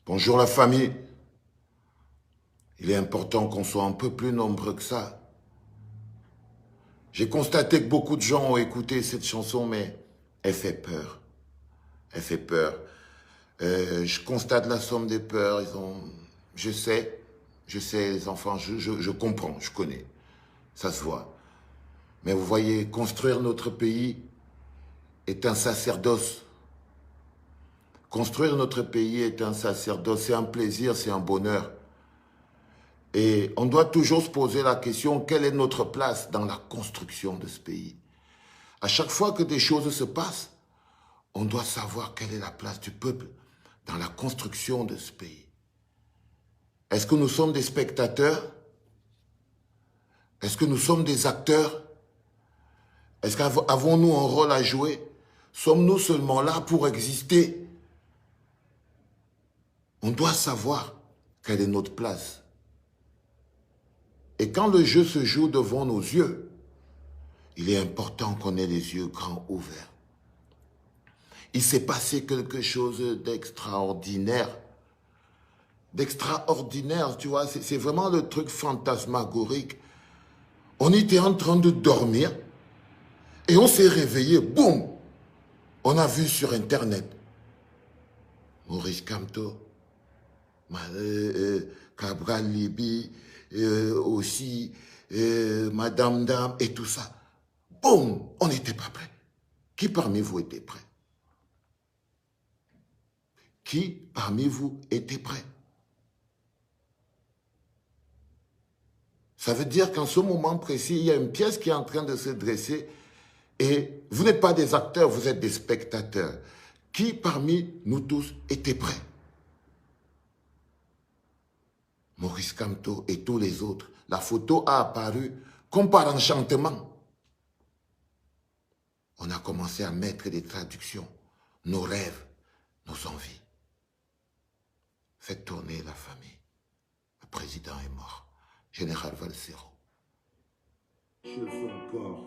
Bonjour la famille. Il est important qu'on soit un peu plus nombreux que ça. J'ai constaté que beaucoup de gens ont écouté cette chanson, mais elle fait peur. Elle fait peur. Je constate la somme des peurs. Je sais, les enfants, je comprends, je connais. Ça se voit. Mais vous voyez, construire notre pays est un sacerdoce. Construire notre pays est un sacerdoce, c'est un plaisir, c'est un bonheur. Et on doit toujours se poser la question, quelle est notre place dans la construction de ce pays? À chaque fois que des choses se passent, on doit savoir quelle est la place du peuple dans la construction de ce pays. Est-ce que nous sommes des spectateurs? Est-ce que nous sommes des acteurs? Est-ce qu'avons-nous un rôle à jouer? Sommes-nous seulement là pour exister? On doit savoir quelle est notre place. Et quand le jeu se joue devant nos yeux, il est important qu'on ait les yeux grands ouverts. Il s'est passé quelque chose d'extraordinaire. D'extraordinaire, tu vois, c'est vraiment le truc fantasmagorique. On était en train de dormir et on s'est réveillé, boum! On a vu sur Internet Maurice Kamto, Cabral Libi, aussi Madame Dame et tout ça. Boum! On n'était pas prêts. Qui parmi vous était prêt? Qui parmi vous était prêt? Ça veut dire qu'en ce moment précis, il y a une pièce qui est en train de se dresser et vous n'êtes pas des acteurs, vous êtes des spectateurs. Qui parmi nous tous était prêt? Maurice Kamto et tous les autres. La photo a apparu comme par enchantement. On a commencé à mettre des traductions, nos rêves, nos envies. Faites tourner la famille. Le président est mort. Général Valsero. Je fais encore.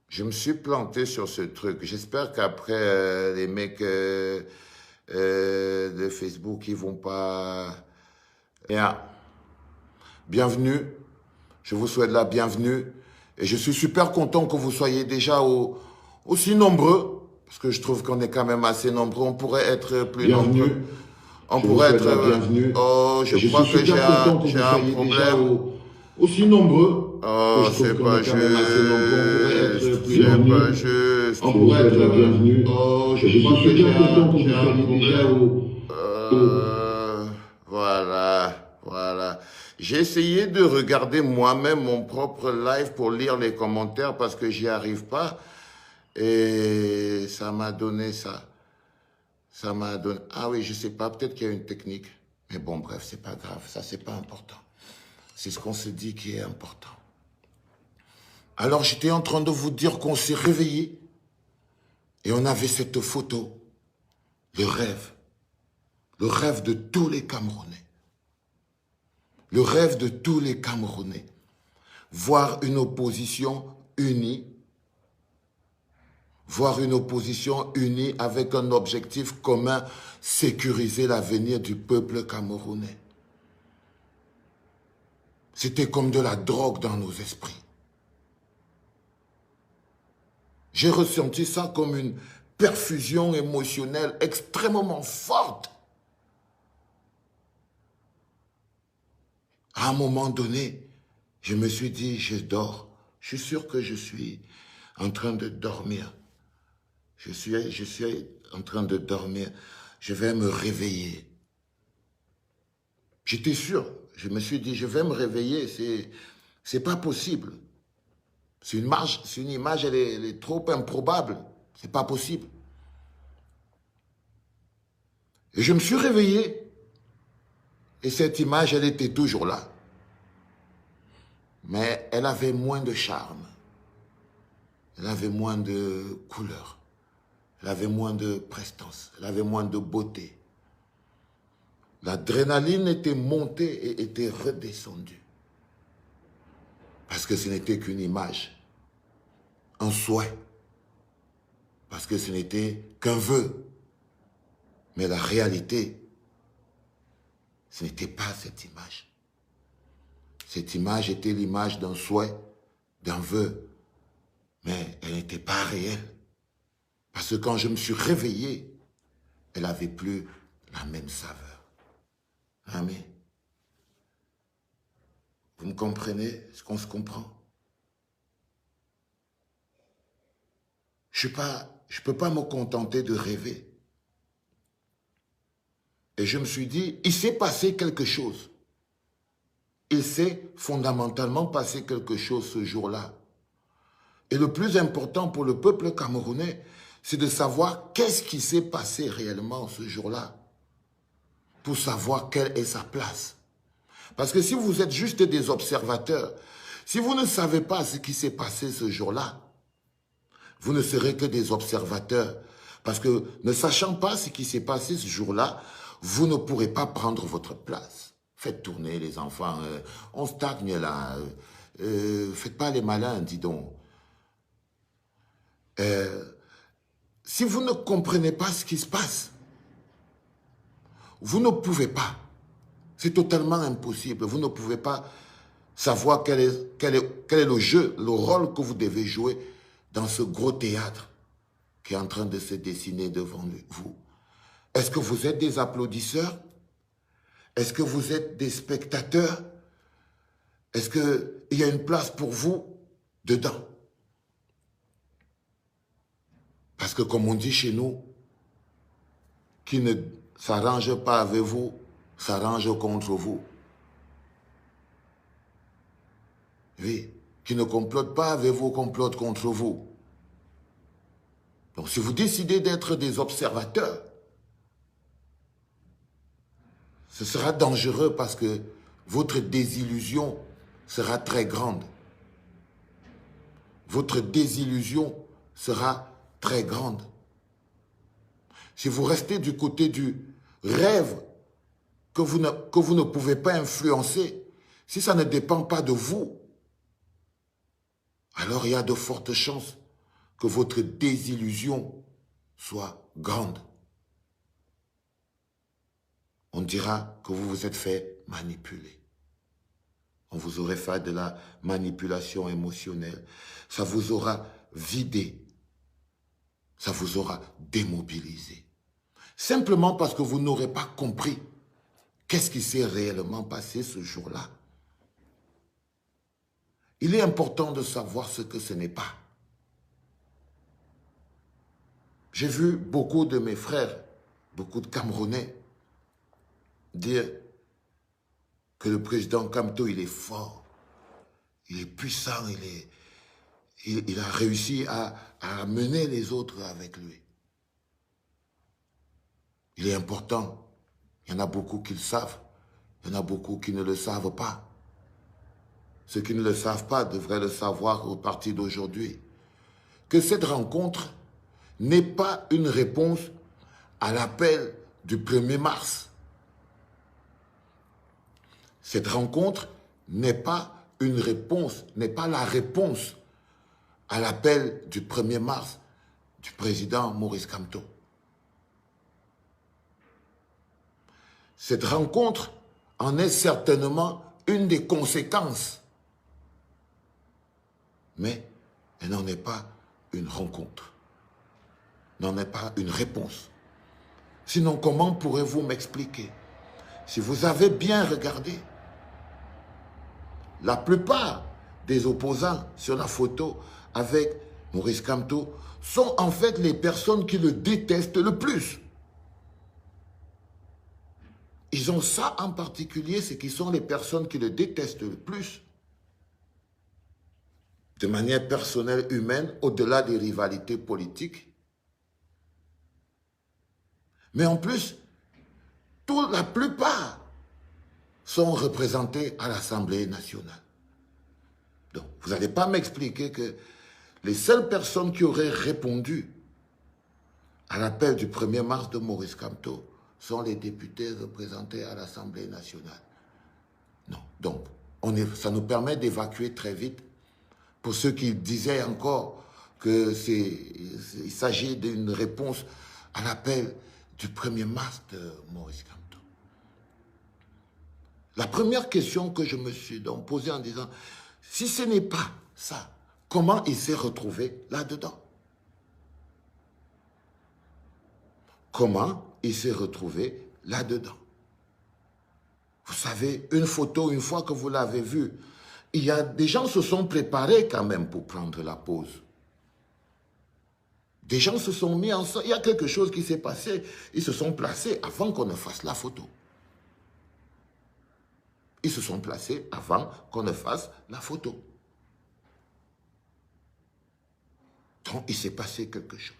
Je me suis planté sur ce truc. J'espère qu'après, les mecs de Facebook, ils vont pas... Bien. Bienvenue. Je vous souhaite la bienvenue. Et je suis super content que vous soyez déjà aussi nombreux. Parce que je trouve qu'on est quand même assez nombreux. On pourrait être plus nombreux. On pourrait être... Oh, je crois que j'ai un problème. Aussi nombreux. Oh, c'est pas juste. C'est pas juste. On pourrait être la bienvenue. Oh, je crois que j'ai un problème. Voilà. J'ai essayé de regarder moi-même mon propre live pour lire les commentaires parce que j'y arrive pas. Et ça m'a donné ça. Ça m'a donné... Ah oui, je sais pas, peut-être qu'il y a une technique. Mais bon, bref, c'est pas grave. Ça, c'est pas important. C'est ce qu'on se dit qui est important. Alors, j'étais en train de vous dire qu'on s'est réveillé et on avait cette photo. Le rêve de tous les Camerounais. Le rêve de tous les Camerounais. Voir une opposition unie. Voir une opposition unie avec un objectif commun, sécuriser l'avenir du peuple camerounais. C'était comme de la drogue dans nos esprits. J'ai ressenti ça comme une perfusion émotionnelle extrêmement forte. À un moment donné, je me suis dit, je dors. Je suis sûr que je suis en train de dormir. Je suis en train de dormir. Je vais me réveiller. J'étais sûr. Je me suis dit, je vais me réveiller. C'est pas possible. C'est une image, elle est trop improbable. C'est pas possible. Et je me suis réveillé. Et cette image, elle était toujours là. Mais elle avait moins de charme. Elle avait moins de couleur. Elle avait moins de prestance. Elle avait moins de beauté. L'adrénaline était montée et était redescendue. Parce que ce n'était qu'une image. Un souhait. Parce que ce n'était qu'un vœu. Mais la réalité, ce n'était pas cette image. Cette image était l'image d'un souhait, d'un vœu. Mais elle n'était pas réelle. Parce que quand je me suis réveillé, elle n'avait plus la même saveur. Amen. Vous me comprenez? Est-ce qu'on se comprend? Je ne peux pas me contenter de rêver. Et je me suis dit, il s'est passé quelque chose. Il s'est fondamentalement passé quelque chose ce jour-là. Et le plus important pour le peuple camerounais, c'est de savoir qu'est-ce qui s'est passé réellement ce jour-là, pour savoir quelle est sa place. Parce que si vous êtes juste des observateurs, si vous ne savez pas ce qui s'est passé ce jour-là, vous ne serez que des observateurs. Parce que ne sachant pas ce qui s'est passé ce jour-là, vous ne pourrez pas prendre votre place. Faites tourner les enfants, on stagne là, faites pas les malins, dis donc. Si vous ne comprenez pas ce qui se passe, vous ne pouvez pas. C'est totalement impossible. Vous ne pouvez pas savoir quel est le jeu, le rôle que vous devez jouer dans ce gros théâtre qui est en train de se dessiner devant vous. Est-ce que vous êtes des applaudisseurs? Est-ce que vous êtes des spectateurs? Est-ce qu'il y a une place pour vous dedans? Parce que comme on dit chez nous, qui ne s'arrange pas avec vous, s'arrange contre vous. Oui, qui ne complote pas avec vous, complote contre vous. Donc si vous décidez d'être des observateurs, ce sera dangereux parce que votre désillusion sera très grande. Votre désillusion sera très grande. Si vous restez du côté du rêve que vous ne pouvez pas influencer, si ça ne dépend pas de vous, alors il y a de fortes chances que votre désillusion soit grande. On dira que vous vous êtes fait manipuler. On vous aurait fait de la manipulation émotionnelle. Ça vous aura vidé. Ça vous aura démobilisé. Simplement parce que vous n'aurez pas compris qu'est-ce qui s'est réellement passé ce jour-là. Il est important de savoir ce que ce n'est pas. J'ai vu beaucoup de mes frères, beaucoup de Camerounais, dire que le président Kamto, il est fort, il est puissant, il a réussi à mener les autres avec lui. Il est important. Il y en a beaucoup qui le savent. Il y en a beaucoup qui ne le savent pas. Ceux qui ne le savent pas devraient le savoir au partir d'aujourd'hui. Que cette rencontre n'est pas une réponse à l'appel du 1er mars. Cette rencontre n'est pas une réponse, n'est pas la réponse à l'appel du 1er mars du président Maurice Kamto. Cette rencontre en est certainement une des conséquences, mais elle n'en est pas une rencontre, n'en est pas une réponse. Sinon, comment pourrez-vous m'expliquer? Si vous avez bien regardé, la plupart des opposants sur la photo avec Maurice Kamto sont en fait les personnes qui le détestent le plus. Ils ont ça en particulier, c'est qu'ils sont les personnes qui le détestent le plus. De manière personnelle, humaine, au-delà des rivalités politiques. Mais en plus, la plupart sont représentés à l'Assemblée nationale. Donc, vous n'allez pas m'expliquer que les seules personnes qui auraient répondu à l'appel du 1er mars de Maurice Kamto sont les députés représentés à l'Assemblée nationale. Non. Donc, ça nous permet d'évacuer très vite, pour ceux qui disaient encore qu'il s'agit d'une réponse à l'appel du 1er mars de Maurice Kamto. La première question que je me suis donc posée en disant, si ce n'est pas ça, comment il s'est retrouvé là-dedans? Comment il s'est retrouvé là-dedans? Vous savez, une photo, une fois que vous l'avez vue, il y a des gens se sont préparés quand même pour prendre la pause. Des gens se sont mis ensemble. Il y a quelque chose qui s'est passé. Ils se sont placés avant qu'on ne fasse la photo. Ils se sont placés avant qu'on ne fasse la photo. Donc, il s'est passé quelque chose.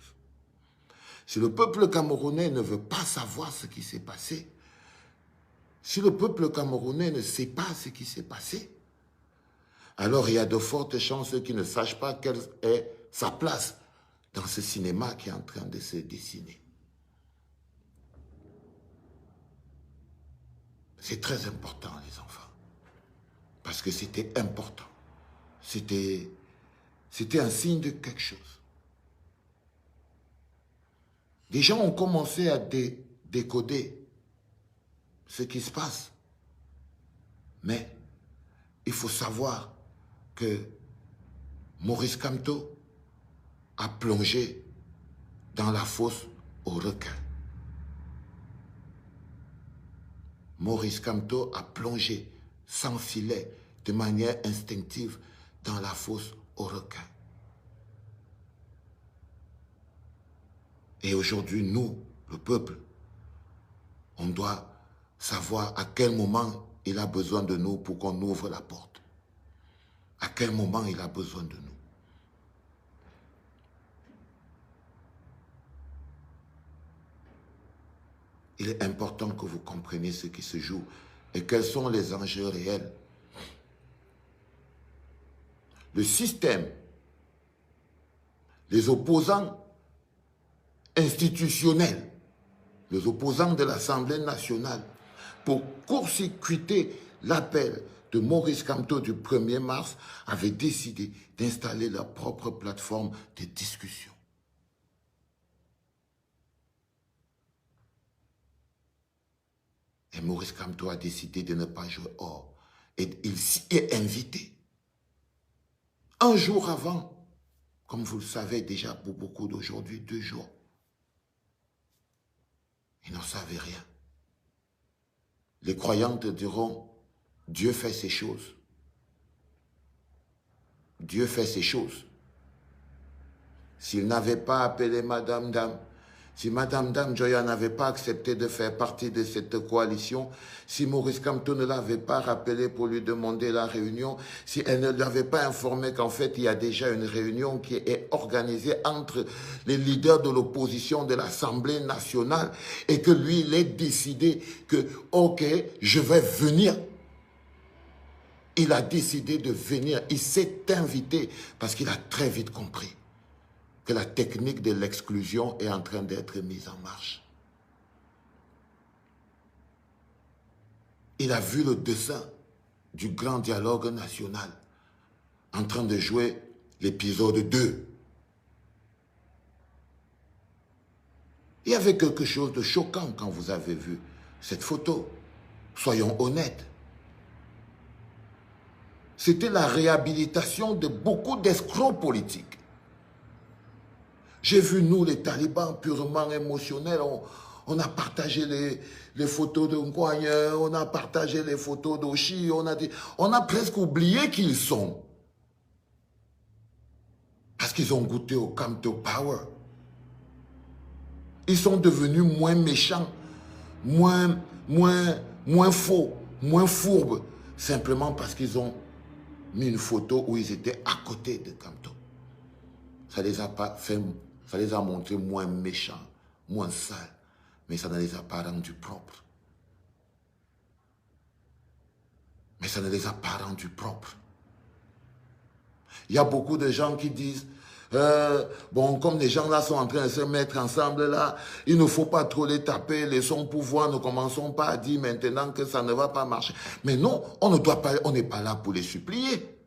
Si le peuple camerounais ne veut pas savoir ce qui s'est passé, si le peuple camerounais ne sait pas ce qui s'est passé, alors il y a de fortes chances qu'il ne sache pas quelle est sa place dans ce cinéma qui est en train de se dessiner. C'est très important, les enfants, parce que c'était important. C'était un signe de quelque chose. Les gens ont commencé à décoder ce qui se passe. Mais il faut savoir que Maurice Kamto a plongé dans la fosse aux requins. Maurice Kamto a plongé sans filet, de manière instinctive, dans la fosse aux requins. Et aujourd'hui, nous, le peuple, on doit savoir à quel moment il a besoin de nous pour qu'on ouvre la porte. À quel moment il a besoin de nous. Il est important que vous compreniez ce qui se joue et quels sont les enjeux réels. Le système, les opposants institutionnels, les opposants de l'Assemblée nationale, pour court-circuiter l'appel de Maurice Kamto du 1er mars, avaient décidé d'installer leur propre plateforme de discussion. Et Maurice Kamto a décidé de ne pas jouer hors. Et il s'y est invité. Un jour avant, comme vous le savez déjà pour beaucoup d'aujourd'hui, 2 jours. Ils n'en savaient rien. Les croyantes diront, Dieu fait ces choses. Dieu fait ces choses. S'il n'avait pas appelé Madame Dame, si Madame Dame Joya n'avait pas accepté de faire partie de cette coalition, si Maurice Kamto ne l'avait pas rappelé pour lui demander la réunion, si elle ne l'avait pas informé qu'en fait il y a déjà une réunion qui est organisée entre les leaders de l'opposition de l'Assemblée nationale et que lui il ait décidé que ok, je vais venir. Il a décidé de venir, il s'est invité parce qu'il a très vite compris que la technique de l'exclusion est en train d'être mise en marche. Il a vu le dessin du grand dialogue national en train de jouer l'épisode 2. Il y avait quelque chose de choquant quand vous avez vu cette photo. Soyons honnêtes. C'était la réhabilitation de beaucoup d'escrocs politiques. J'ai vu, nous, les talibans, purement émotionnels, on a partagé les photos de Nkwagne, on a partagé les photos d'Oshi, on a presque oublié qui ils sont. Parce qu'ils ont goûté au Kamto Power. Ils sont devenus moins méchants, moins faux, moins fourbes, simplement parce qu'ils ont mis une photo où ils étaient à côté de Kamto. Ça les a montrés moins méchants, moins sales, mais ça ne les a pas rendus propres. Mais ça ne les a pas rendus propres. Il y a beaucoup de gens qui disent, bon, comme les gens là sont en train de se mettre ensemble là, il ne faut pas trop les taper, laissons pouvoir, ne commençons pas à dire maintenant que ça ne va pas marcher. Mais non, on n'est pas là pour les supplier.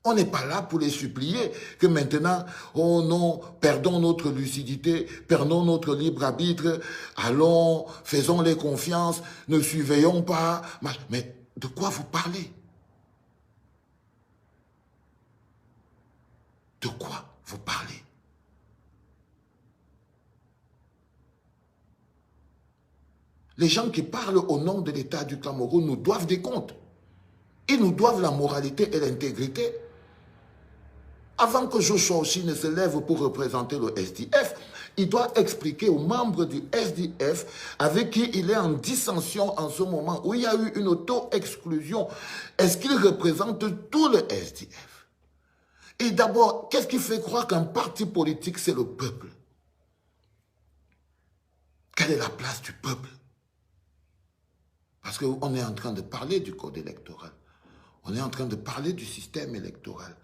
On n'est pas là pour les supplier que maintenant, oh non, perdons notre lucidité, perdons notre libre arbitre, allons, faisons-les confiance, ne surveillons pas. Mais de quoi vous parlez? De quoi vous parlez? Les gens qui parlent au nom de l'État du Cameroun nous doivent des comptes. Ils nous doivent la moralité et l'intégrité. Avant que Joshua aussi ne se lève pour représenter le SDF, il doit expliquer aux membres du SDF avec qui il est en dissension en ce moment, où il y a eu une auto-exclusion. Est-ce qu'il représente tout le SDF? Et d'abord, qu'est-ce qui fait croire qu'un parti politique, c'est le peuple? Quelle est la place du peuple? Parce qu'on est en train de parler du code électoral. On est en train de parler du système électoral.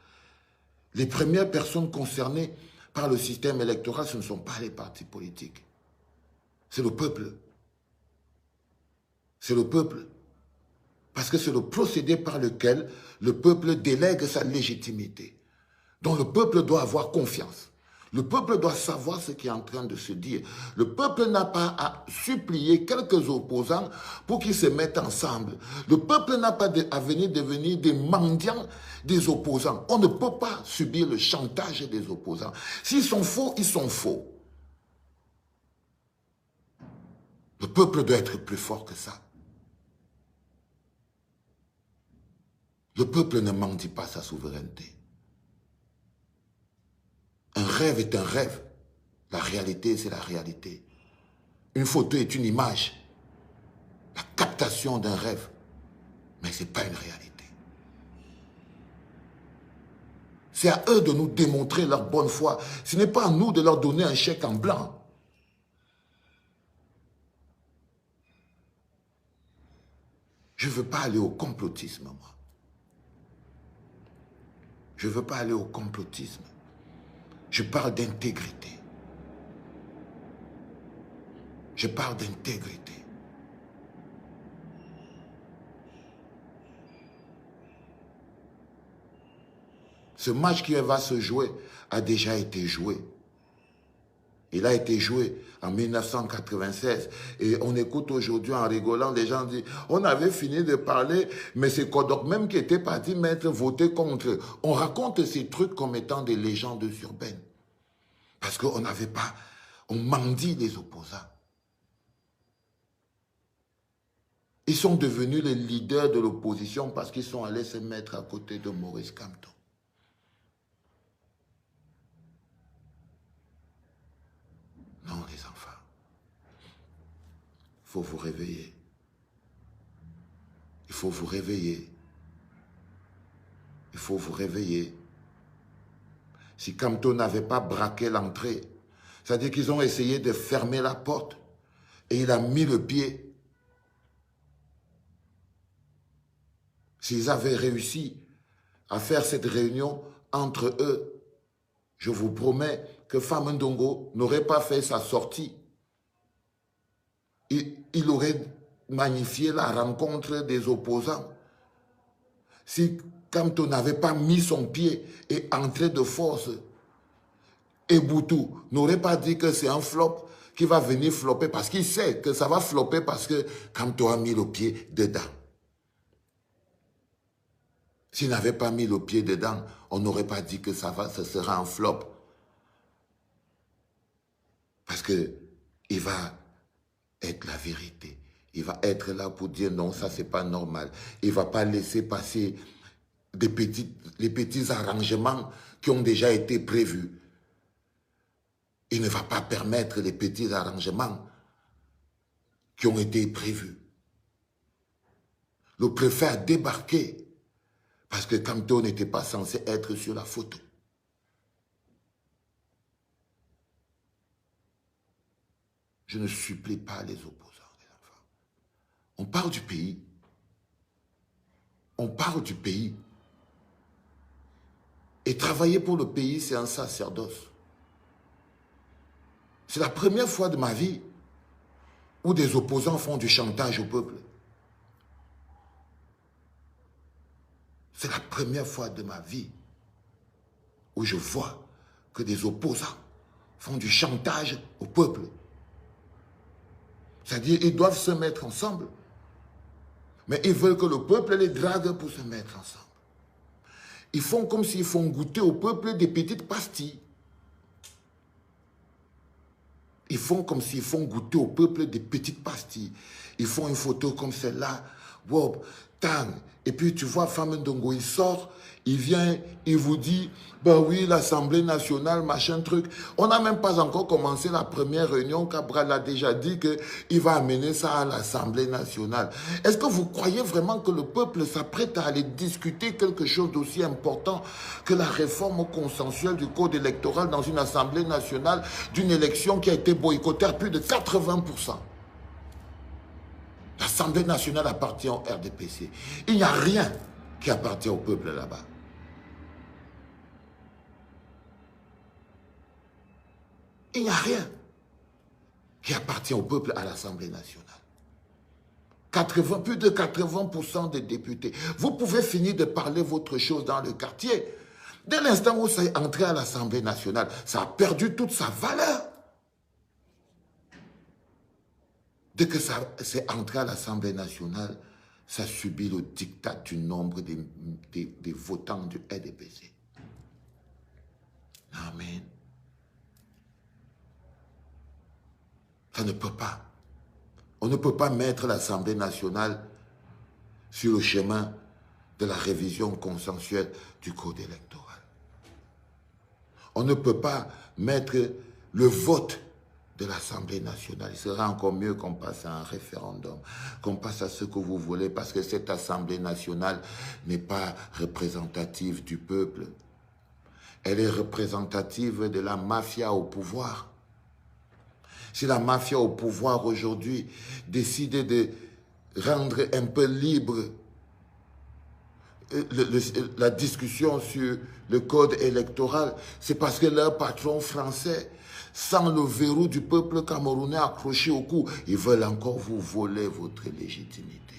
Les premières personnes concernées par le système électoral, ce ne sont pas les partis politiques. C'est le peuple. C'est le peuple. Parce que c'est le procédé par lequel le peuple délègue sa légitimité. Donc le peuple doit avoir confiance. Le peuple doit savoir ce qui est en train de se dire. Le peuple n'a pas à supplier quelques opposants pour qu'ils se mettent ensemble. Le peuple n'a pas à venir devenir des mendiants des opposants. On ne peut pas subir le chantage des opposants. S'ils sont faux, ils sont faux. Le peuple doit être plus fort que ça. Le peuple ne mendie pas sa souveraineté. Un rêve est un rêve. La réalité, c'est la réalité. Une photo est une image. La captation d'un rêve. Mais ce n'est pas une réalité. C'est à eux de nous démontrer leur bonne foi. Ce n'est pas à nous de leur donner un chèque en blanc. Je ne veux pas aller au complotisme, moi. Je ne veux pas aller au complotisme. Je parle d'intégrité. Je parle d'intégrité. Ce match qui va se jouer a déjà été joué. Il a été joué en 1996 et on écoute aujourd'hui en rigolant, les gens disent, on avait fini de parler, mais c'est Kodok même qui était parti mettre voter contre. On raconte ces trucs comme étant des légendes urbaines. Parce qu'on n'avait pas, on mendie les opposants. Ils sont devenus les leaders de l'opposition parce qu'ils sont allés se mettre à côté de Maurice Kamto. Non, les enfants. Il faut vous réveiller. Il faut vous réveiller. Il faut vous réveiller. Si Kamto n'avait pas braqué l'entrée, c'est-à-dire qu'ils ont essayé de fermer la porte et il a mis le pied. S'ils avaient réussi à faire cette réunion entre eux, je vous promets que Famendongo n'aurait pas fait sa sortie. Il aurait magnifié la rencontre des opposants. Si Kamto n'avait pas mis son pied et entré de force, et Boutou n'aurait pas dit que c'est un flop qui va venir flopper parce qu'il sait que ça va flopper parce que Kamto a mis le pied dedans. S'il n'avait pas mis le pied dedans, on n'aurait pas dit que ce sera un flop. Parce qu'il va être la vérité. Il va être là pour dire non, ça c'est pas normal. Il ne va pas laisser passer les petits arrangements qui ont déjà été prévus. Il ne va pas permettre les petits arrangements qui ont été prévus. Le préfet a débarqué parce que Kamto n'était pas censé être sur la photo. Je ne supplie pas les opposants, les enfants. On parle du pays. On parle du pays. Et travailler pour le pays, c'est un sacerdoce. C'est la première fois de ma vie où des opposants font du chantage au peuple. C'est la première fois de ma vie. où je vois que des opposants font du chantage au peuple. C'est-à-dire qu'ils doivent se mettre ensemble, mais ils veulent que le peuple les drague pour se mettre ensemble. Ils font comme s'ils font goûter au peuple des petites pastilles. Ils font comme s'ils font goûter au peuple des petites pastilles. Ils font une photo comme celle-là. Wow, tang. Et puis tu vois, Femme Ndongo, il sort, il vient, il vous dit, ben oui, l'Assemblée nationale, machin truc. On n'a même pas encore commencé la première réunion. Cabral a déjà dit qu'il va amener ça à l'Assemblée nationale. Est-ce que vous croyez vraiment que le peuple s'apprête à aller discuter quelque chose d'aussi important que la réforme consensuelle du code électoral dans une Assemblée nationale d'une élection qui a été boycottée à plus de 80%? L'Assemblée nationale appartient au RDPC. Il n'y a rien qui appartient au peuple là-bas. Il n'y a rien qui appartient au peuple à l'Assemblée nationale. Plus de 80% des députés. Vous pouvez finir de parler votre chose dans le quartier. Dès l'instant où ça est entré à l'Assemblée nationale, ça a perdu toute sa valeur. Dès que ça s'est entré à l'Assemblée nationale, ça subit le diktat du nombre des votants du RDPC. Amen. Ça ne peut pas. On ne peut pas mettre l'Assemblée nationale sur le chemin de la révision consensuelle du code électoral. On ne peut pas mettre le vote de l'Assemblée nationale. Il sera encore mieux qu'on passe à un référendum, qu'on passe à ce que vous voulez, parce que cette Assemblée nationale n'est pas représentative du peuple. Elle est représentative de la mafia au pouvoir. Si la mafia au pouvoir aujourd'hui décide de rendre un peu libre la discussion sur le code électoral, c'est parce que leur patron français, sans le verrou du peuple camerounais accroché au cou, ils veulent encore vous voler votre légitimité.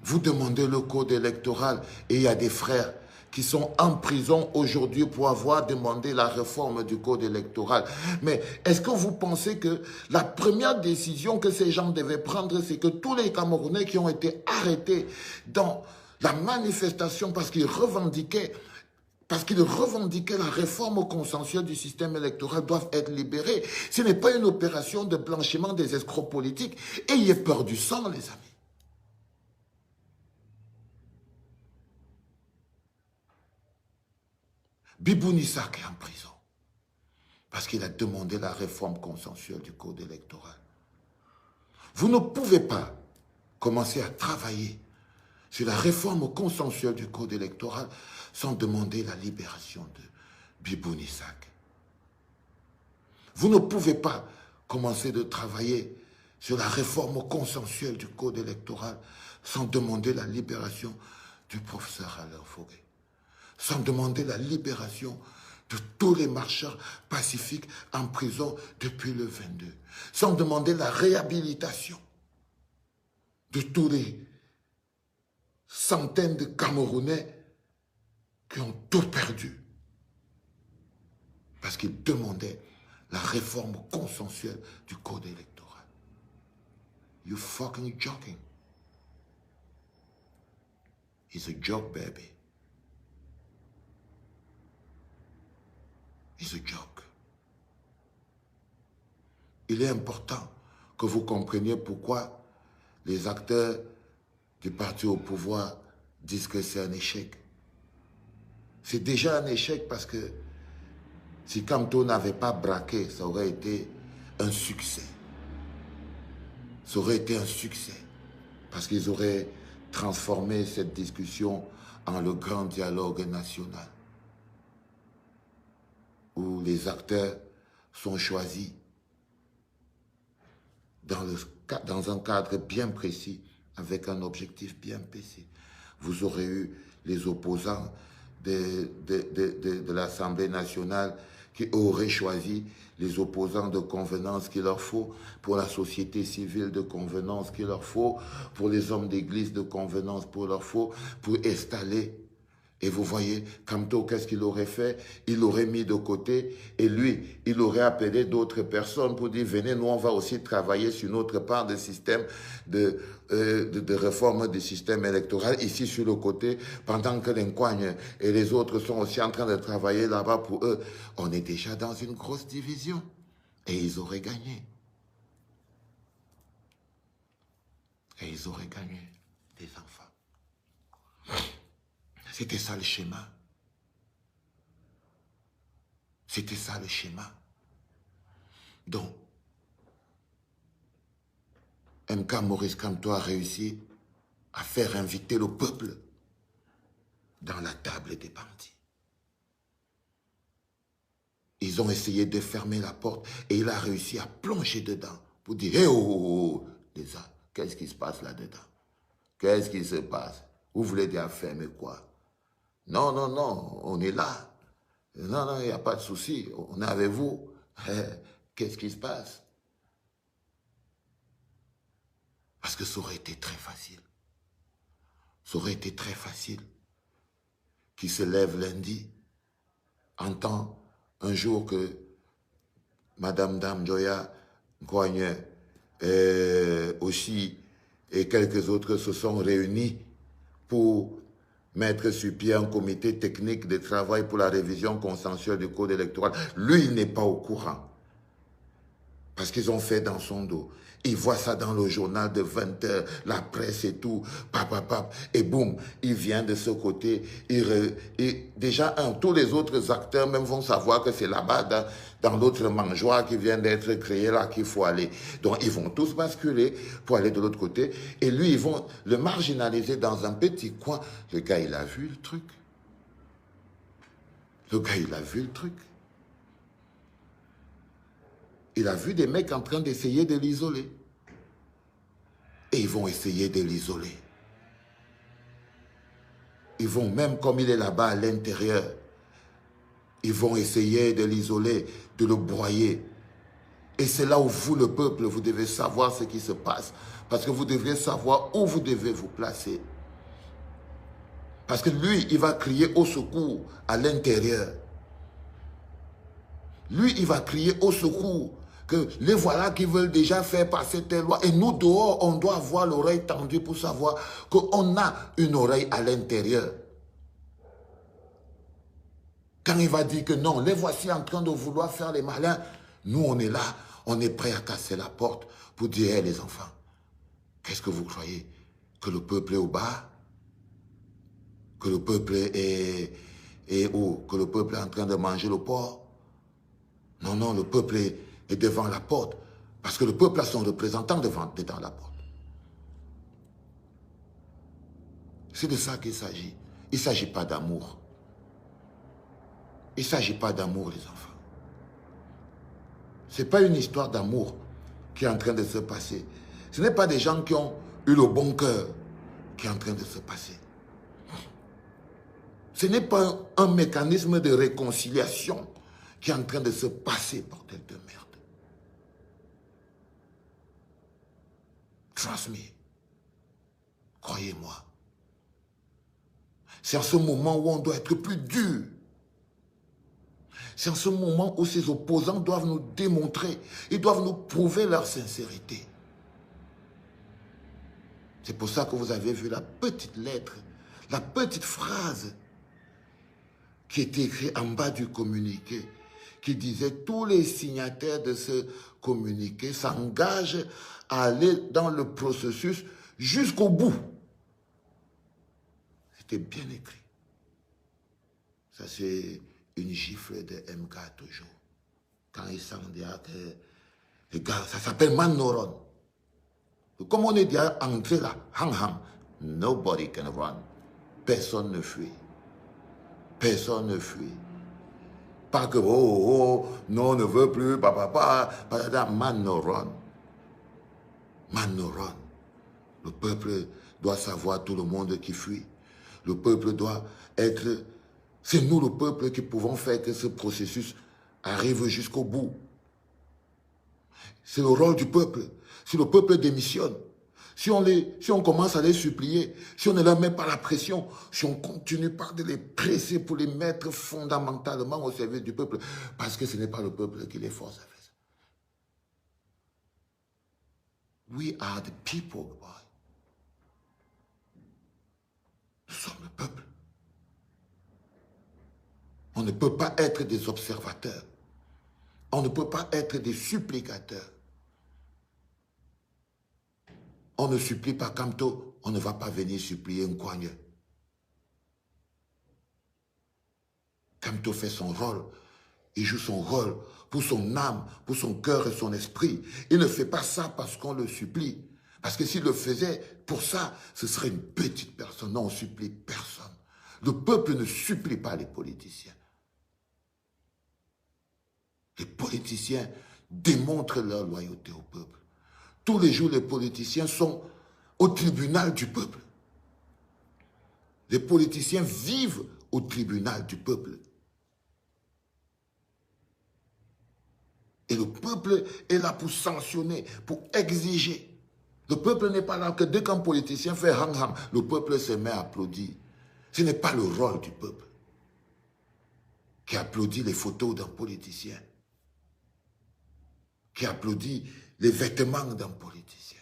Vous demandez le code électoral et il y a des frères qui sont en prison aujourd'hui pour avoir demandé la réforme du code électoral. Mais est-ce que vous pensez que la première décision que ces gens devaient prendre, c'est que tous les Camerounais qui ont été arrêtés dans la manifestation parce qu'ils revendiquaient la réforme consensuelle du système électoral doivent être libérés? Ce n'est pas une opération de blanchiment des escrocs politiques. Ayez peur du sang, les amis. Bibou Nissak est en prison parce qu'il a demandé la réforme consensuelle du code électoral. Vous ne pouvez pas commencer à travailler sur la réforme consensuelle du code électoral sans demander la libération de Bibou Nissak. Vous ne pouvez pas commencer de travailler sur la réforme consensuelle du code électoral sans demander la libération du professeur Alain Foguet, sans demander la libération de tous les marcheurs pacifiques en prison depuis le 22, sans demander la réhabilitation de tous les centaines de Camerounais qui ont tout perdu parce qu'ils demandaient la réforme consensuelle du code électoral. You fucking joking. It's a joke, baby. It's a joke. Il est important que vous compreniez pourquoi les acteurs du parti au pouvoir disent que c'est un échec. C'est déjà un échec parce que si Kamto n'avait pas braqué, ça aurait été un succès. Ça aurait été un succès parce qu'ils auraient transformé cette discussion en le grand dialogue national où les acteurs sont choisis dans un cadre bien précis, avec un objectif bien précis. Vous aurez eu les opposants de l'Assemblée nationale qui auraient choisi les opposants de convenance qu'il leur faut, pour la société civile de convenance qu'il leur faut, pour les hommes d'église de convenance qu'il leur faut, pour installer Et vous voyez, Kamto, qu'est-ce qu'il aurait fait? Il l'aurait mis de côté et lui, il aurait appelé d'autres personnes pour dire, venez, nous, on va aussi travailler sur notre part de système de réforme du système électoral ici sur le côté, pendant que l'Encoigne et les autres sont aussi en train de travailler là-bas pour eux. On est déjà dans une grosse division et ils auraient gagné. Et ils auraient gagné des enfants. C'était ça le schéma. C'était ça le schéma. Donc, MK Maurice Kamto a réussi à faire inviter le peuple dans la table des bandits. Ils ont essayé de fermer la porte et il a réussi à plonger dedans pour dire, hé, oh, déjà, qu'est-ce qui se passe là-dedans? Qu'est-ce qui se passe? Vous voulez dire fermer quoi? Non, non, non, on est là. Non, non, il n'y a pas de souci, on est avec vous. Qu'est-ce qui se passe? Parce que ça aurait été très facile. Ça aurait été très facile qu'il se lève lundi, entend un jour que Madame Dame Joya Nkoigne aussi et quelques autres se sont réunis pour mettre sur pied un comité technique de travail pour la révision consensuelle du code électoral. Lui, il n'est pas au courant. Parce qu'ils ont fait dans son dos. Il voit ça dans le journal de 20 heures, la presse et tout, et boum, il vient de ce côté. Déjà, tous les autres acteurs même vont savoir que c'est là-bas, dans l'autre mangeoire qui vient d'être créé là qu'il faut aller. Donc, ils vont tous basculer pour aller de l'autre côté. Et lui, ils vont le marginaliser dans un petit coin. Le gars, il a vu le truc. Le gars, il a vu le truc. Il a vu des mecs en train d'essayer de l'isoler. Et ils vont essayer de l'isoler. Ils vont, même comme il est là-bas à l'intérieur, ils vont essayer de l'isoler, de le broyer. Et c'est là où vous, le peuple, vous devez savoir ce qui se passe. Parce que vous devez savoir où vous devez vous placer. Parce que lui, il va crier au secours à l'intérieur. Lui, il va crier au secours. Que les voilà qui veulent déjà faire passer telle loi. Et nous, dehors, on doit avoir l'oreille tendue pour savoir qu'on a une oreille à l'intérieur. Quand il va dire que non, les voici en train de vouloir faire les malins, nous, on est là, on est prêt à casser la porte pour dire, hey, les enfants, qu'est-ce que vous croyez? Que le peuple est au bas? Que le peuple est où? Que le peuple est en train de manger le porc? Non, non, le peuple est devant la porte. Parce que le peuple a son représentant devant la porte. C'est de ça qu'il s'agit. Il ne s'agit pas d'amour. Il ne s'agit pas d'amour, les enfants. Ce n'est pas une histoire d'amour qui est en train de se passer. Ce n'est pas des gens qui ont eu le bon cœur qui est en train de se passer. Ce n'est pas un mécanisme de réconciliation qui est en train de se passer, bordel de merde. Trust me. Croyez-moi. C'est en ce moment où on doit être plus dur. C'est en ce moment où ces opposants doivent nous démontrer, ils doivent nous prouver leur sincérité. C'est pour ça que vous avez vu la petite lettre, la petite phrase qui était écrite en bas du communiqué, qui disait tous les signataires de ce communiqué s'engagent à aller dans le processus jusqu'au bout. C'était bien écrit. Ça, c'est une gifle de MK toujours. Quand il s'en dit que les gars, ça s'appelle Manoron. Comme on est déjà entré là, nobody can run. Personne ne fuit. Personne ne fuit. Pas que, non, on ne veut plus, Manoron. Manoron. Le peuple doit savoir tout le monde qui fuit. Le peuple doit être... C'est nous, le peuple, qui pouvons faire que ce processus arrive jusqu'au bout. C'est le rôle du peuple. Si le peuple démissionne, si on commence à les supplier, si on ne leur met pas la pression, si on continue pas de les presser pour les mettre fondamentalement au service du peuple, parce que ce n'est pas le peuple qui les force à faire ça. We are the people, boy. Nous sommes le peuple. On ne peut pas être des observateurs. On ne peut pas être des supplicateurs. On ne supplie pas Kamto, on ne va pas venir supplier un coigneux. Kamto fait son rôle. Il joue son rôle pour son âme, pour son cœur et son esprit. Il ne fait pas ça parce qu'on le supplie. Parce que s'il le faisait pour ça, ce serait une petite personne. Non, on ne supplie personne. Le peuple ne supplie pas les politiciens. Les politiciens démontrent leur loyauté au peuple. Tous les jours, les politiciens sont au tribunal du peuple. Les politiciens vivent au tribunal du peuple. Et le peuple est là pour sanctionner, pour exiger. Le peuple n'est pas là que dès qu'un politicien fait hang-hang, le peuple se met à applaudir. Ce n'est pas le rôle du peuple qui applaudit les photos d'un politicien, qui applaudit les vêtements d'un politicien,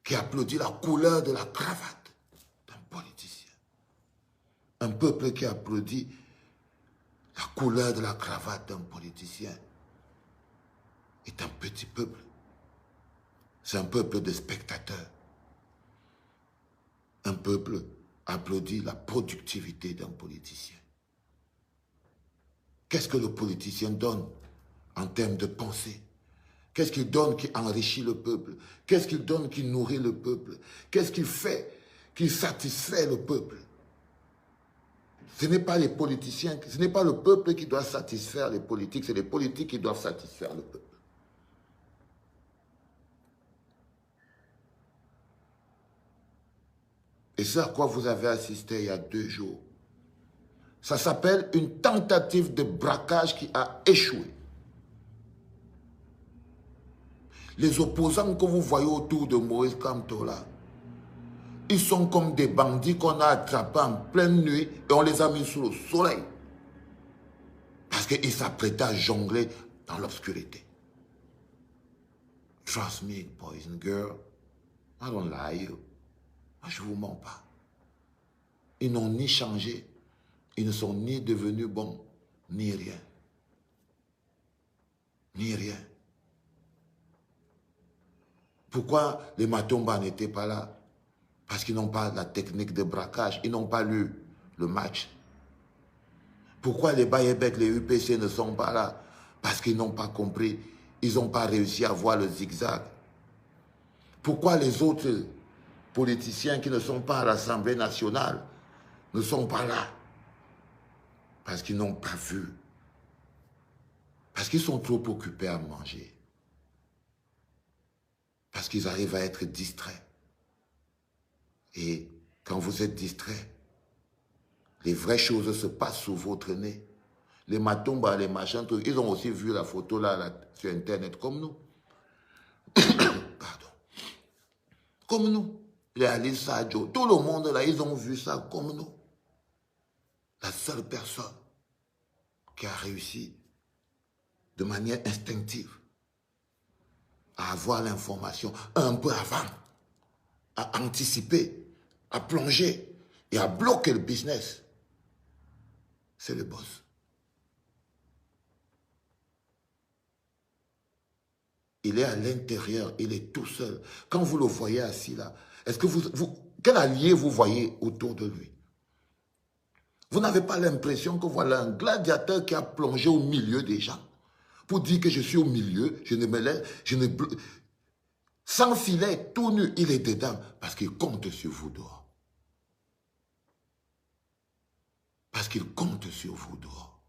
qui applaudit la couleur de la cravate d'un politicien. Un peuple qui applaudit la couleur de la cravate d'un politicien est un petit peuple. C'est un peuple de spectateurs. Un peuple applaudit la productivité d'un politicien. Qu'est-ce que le politicien donne en termes de pensée? Qu'est-ce qu'il donne qui enrichit le peuple? Qu'est-ce qu'il donne qui nourrit le peuple? Qu'est-ce qu'il fait qui satisfait le peuple? Ce n'est pas les politiciens, ce n'est pas le peuple qui doit satisfaire les politiques, c'est les politiques qui doivent satisfaire le peuple. Et c'est à quoi vous avez assisté il y a 2 jours. Ça s'appelle une tentative de braquage qui a échoué. Les opposants que vous voyez autour de Moïse Kamto là, ils sont comme des bandits qu'on a attrapés en pleine nuit et on les a mis sous le soleil. Parce qu'ils s'apprêtaient à jongler dans l'obscurité. Trust me, boys and girls, I don't lie you. Moi, je ne vous mens pas. Ils n'ont ni changé, ils ne sont ni devenus bons, ni rien. Ni rien. Pourquoi les Matomba n'étaient pas là? Parce qu'ils n'ont pas la technique de braquage, ils n'ont pas lu le match. Pourquoi les Bayebek, les UPC ne sont pas là? Parce qu'ils n'ont pas compris, ils n'ont pas réussi à voir le zigzag. Pourquoi les autres politiciens qui ne sont pas à l'Assemblée nationale ne sont pas là? Parce qu'ils n'ont pas vu. Parce qu'ils sont trop occupés à manger. Parce qu'ils arrivent à être distraits. Et quand vous êtes distrait, les vraies choses se passent sous votre nez. Les Matomba, les machins, ils ont aussi vu la photo là sur Internet comme nous. Pardon. Comme nous. Les Alice Sadio, tout le monde là, ils ont vu ça comme nous. La seule personne qui a réussi de manière instinctive à avoir l'information un peu avant, à anticiper, à plonger et à bloquer le business, c'est le boss. Il est à l'intérieur, il est tout seul. Quand vous le voyez assis là, est-ce que quel allié vous voyez autour de lui? Vous n'avez pas l'impression que voilà un gladiateur qui a plongé au milieu des gens pour dire que je suis au milieu, sans filet, tout nu, il est dedans parce qu'il compte sur vous dehors. Parce qu'il compte sur vous dehors.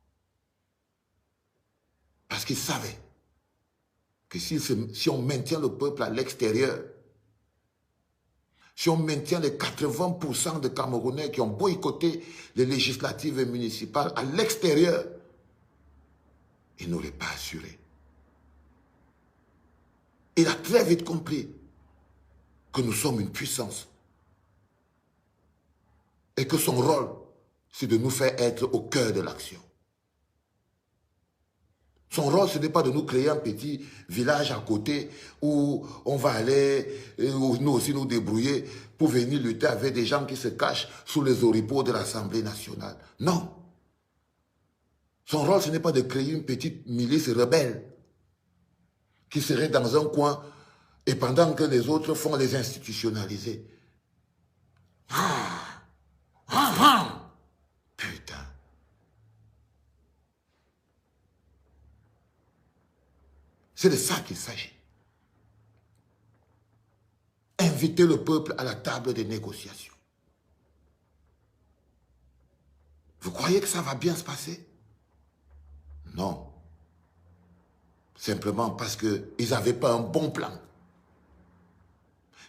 Parce qu'il savait que si on maintient le peuple à l'extérieur, si on maintient les 80% de Camerounais qui ont boycotté les législatives et municipales à l'extérieur, ils n'auraient pas assuré. Il a très vite compris que nous sommes une puissance et que son rôle, c'est de nous faire être au cœur de l'action. Son rôle, ce n'est pas de nous créer un petit village à côté où on va aller, où nous aussi nous débrouiller pour venir lutter avec des gens qui se cachent sous les oripeaux de l'Assemblée nationale. Non. Son rôle, ce n'est pas de créer une petite milice rebelle qui serait dans un coin et pendant que les autres font les institutionnaliser. Putain. C'est de ça qu'il s'agit. Inviter le peuple à la table des négociations. Vous croyez que ça va bien se passer? Non. Simplement parce qu'ils n'avaient pas un bon plan.